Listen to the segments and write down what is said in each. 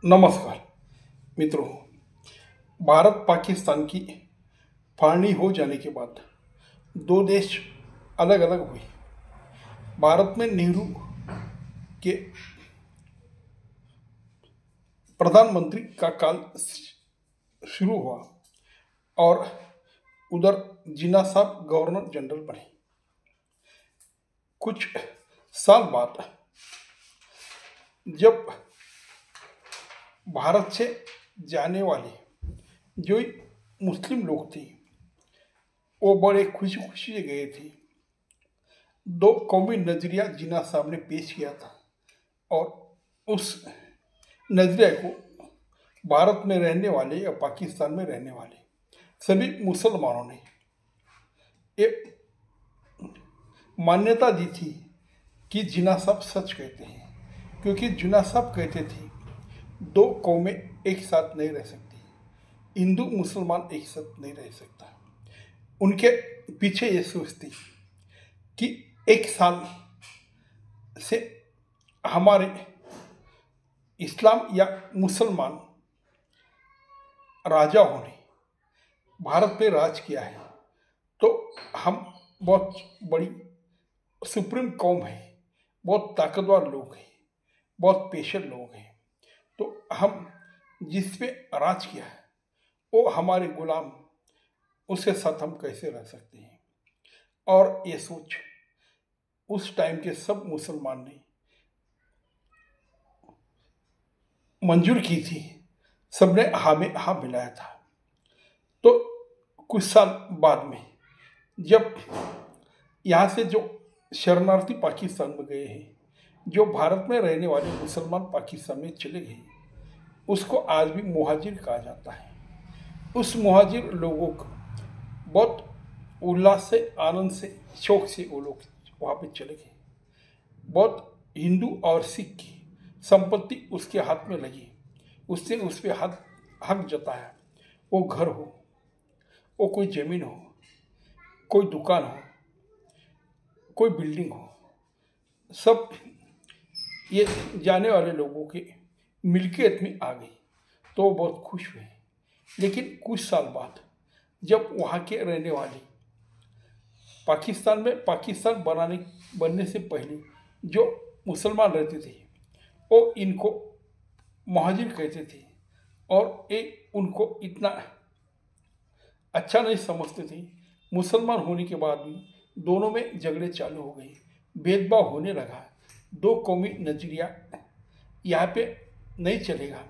नमस्कार मित्रों। भारत पाकिस्तान की फाड़नी हो जाने के बाद दो देश अलग अलग हुए। भारत में नेहरू के प्रधानमंत्री का काल शुरू हुआ और उधर जिन्ना साहब गवर्नर जनरल बने। कुछ साल बाद जब भारत से जाने वाले जो मुस्लिम लोग थे वो बड़े खुशी खुशी से गए थे। दो कौमी नजरिया जिन्ना साहब ने पेश किया था और उस नजरिया को भारत में रहने वाले या पाकिस्तान में रहने वाले सभी मुसलमानों ने एक मान्यता दी थी कि जिन्ना साहब सच कहते हैं, क्योंकि जिन्ना साहब कहते थे दो कौमें एक साथ नहीं रह सकती, हिंदू मुसलमान एक साथ नहीं रह सकता। उनके पीछे ये सोच थी कि एक साल से हमारे इस्लाम या मुसलमान राजाओं ने भारत पे राज किया है, तो हम बहुत बड़ी सुप्रीम कौम है, बहुत ताकतवर लोग हैं, बहुत पेशेंट लोग हैं, तो हम जिस पे राज किया है वो हमारे गुलाम, उसके साथ हम कैसे रह सकते हैं। और ये सोच उस टाइम के सब मुसलमान ने मंजूर की थी, सबने हाँ में हाँ मिलाया था। तो कुछ साल बाद में जब यहाँ से जो शरणार्थी पाकिस्तान में गए हैं, जो भारत में रहने वाले मुसलमान पाकिस्तान में चले गए, उसको आज भी मुहाजिर कहा जाता है। उस मुहाजिर लोगों को बहुत उल्लास से, आनंद से, शौक से वो लोग वहाँ पे चले गए। बहुत हिंदू और सिख की संपत्ति उसके हाथ में लगी, उसने उस पर हक जताया। वो घर हो, वो कोई जमीन हो, कोई दुकान हो, कोई बिल्डिंग हो, सब ये जाने वाले लोगों के मिल्कियत में आ गई, तो वो बहुत खुश हुए। लेकिन कुछ साल बाद जब वहाँ के रहने वाले पाकिस्तान में, पाकिस्तान बनने से पहले जो मुसलमान रहते थे वो इनको मुहाजिर कहते थे और ये उनको इतना अच्छा नहीं समझते थे। मुसलमान होने के बाद भी दोनों में झगड़े चालू हो गए, भेदभाव होने लगा। दो कौमी नजरिया यहाँ पे नहीं चलेगा,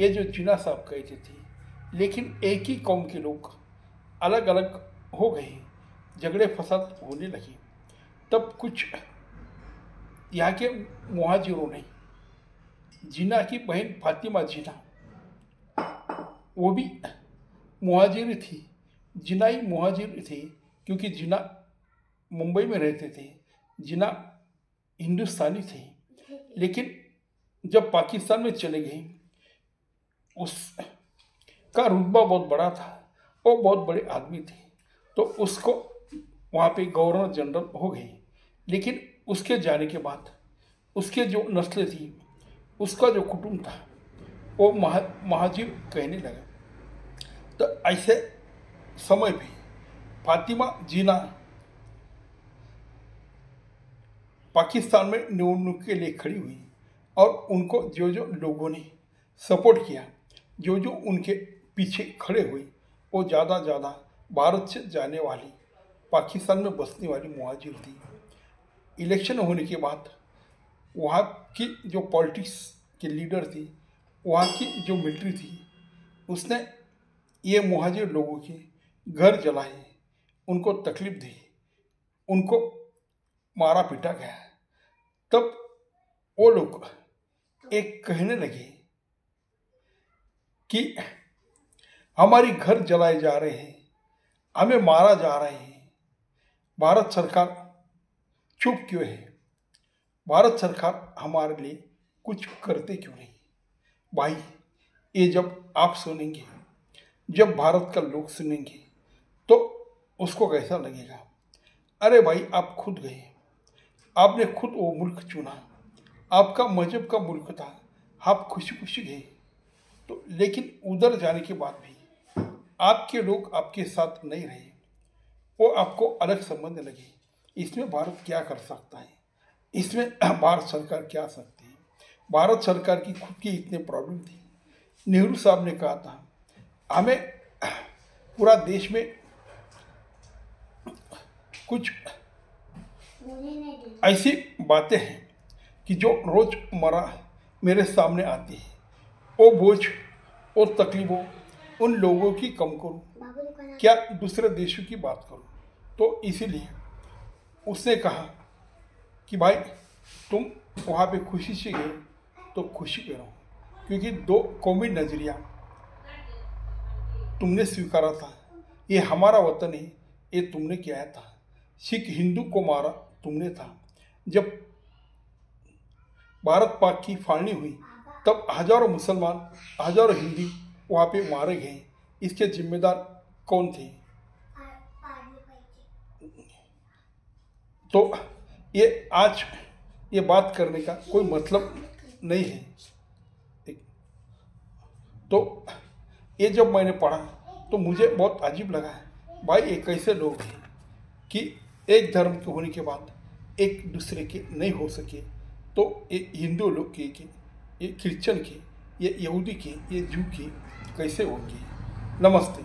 ये जो जिन्ना साहब कहते थे। लेकिन एक ही कौम के लोग अलग अलग हो गए, झगड़े फसाद होने लगे। तब कुछ यहाँ के मुहाजिरों ने जिन्ना की बहन फातिमा जिन्ना, वो भी मुहाजिर थी, जिन्नाई मुहाजिर थी, क्योंकि जिन्ना मुंबई में रहते थे, जिन्ना हिंदुस्तानी थे। लेकिन जब पाकिस्तान में चले गए, उसका रुतबा बहुत बड़ा था, वो बहुत बड़े आदमी थे, तो उसको वहाँ पे गवर्नर जनरल हो गए। लेकिन उसके जाने के बाद उसके जो नस्लें थी, उसका जो कुटुंब था, वो महाजिर कहने लगा। तो ऐसे समय भी फातिमा जिन्ना पाकिस्तान में निवडणूक के लिए खड़ी हुई और उनको जो जो लोगों ने सपोर्ट किया, जो जो उनके पीछे खड़े हुए, वो ज़्यादा भारत से जाने वाली, पाकिस्तान में बसने वाली मुहाजिर थी। इलेक्शन होने के बाद वहाँ की जो पॉलिटिक्स के लीडर थी, वहाँ की जो मिलिट्री थी, उसने ये मुहाजिर लोगों के घर जलाए, उनको तकलीफ दी, उनको मारा पीटा गया। तब वो लोग एक कहने लगे कि हमारी घर जलाए जा रहे हैं, हमें मारा जा रहे हैं, भारत सरकार चुप क्यों है, भारत सरकार हमारे लिए कुछ करते क्यों नहीं। भाई, ये जब आप सुनेंगे, जब भारत का लोग सुनेंगे, तो उसको कैसा लगेगा। अरे भाई, आप खुद गए, आपने खुद वो मुल्क चुना, आपका मजहब का मुल्क था, आप खुशी खुशी गए, तो लेकिन उधर जाने के बाद भी आपके लोग आपके साथ नहीं रहे, वो आपको अलग समझने लगे। इसमें भारत क्या कर सकता है, इसमें भारत सरकार क्या सकती है। भारत सरकार की खुद की इतने प्रॉब्लम थी। नेहरू साहब ने कहा था हमें पूरा देश में कुछ ऐसी बातें हैं कि जो रोजमर्रा मेरे सामने आती है, वो बोझ और तकलीफों उन लोगों की कम करूं, क्या दूसरे देशों की बात करूं। तो इसीलिए उसने कहा कि भाई तुम वहाँ पे खुशी से गए तो खुशी पे रहो, क्योंकि दो कौमी नजरिया तुमने स्वीकारा था, ये हमारा वतन है, ये तुमने किया था। सिख हिंदू को मारा तुमने था। जब भारत पाक की फाड़नी हुई तब हजारों मुसलमान, हजारों हिंदू वहाँ पे मारे गए। इसके जिम्मेदार कौन थे? तो ये आज ये बात करने का कोई मतलब नहीं है। तो ये जब मैंने पढ़ा तो मुझे बहुत अजीब लगा भाई, ये कैसे लोग हैं कि एक धर्म के होने के बाद एक दूसरे के नहीं हो सके। तो ये हिंदू लोग के, ये क्रिश्चियन के, ये यहूदी के, ये जू के कैसे होंगे। नमस्ते।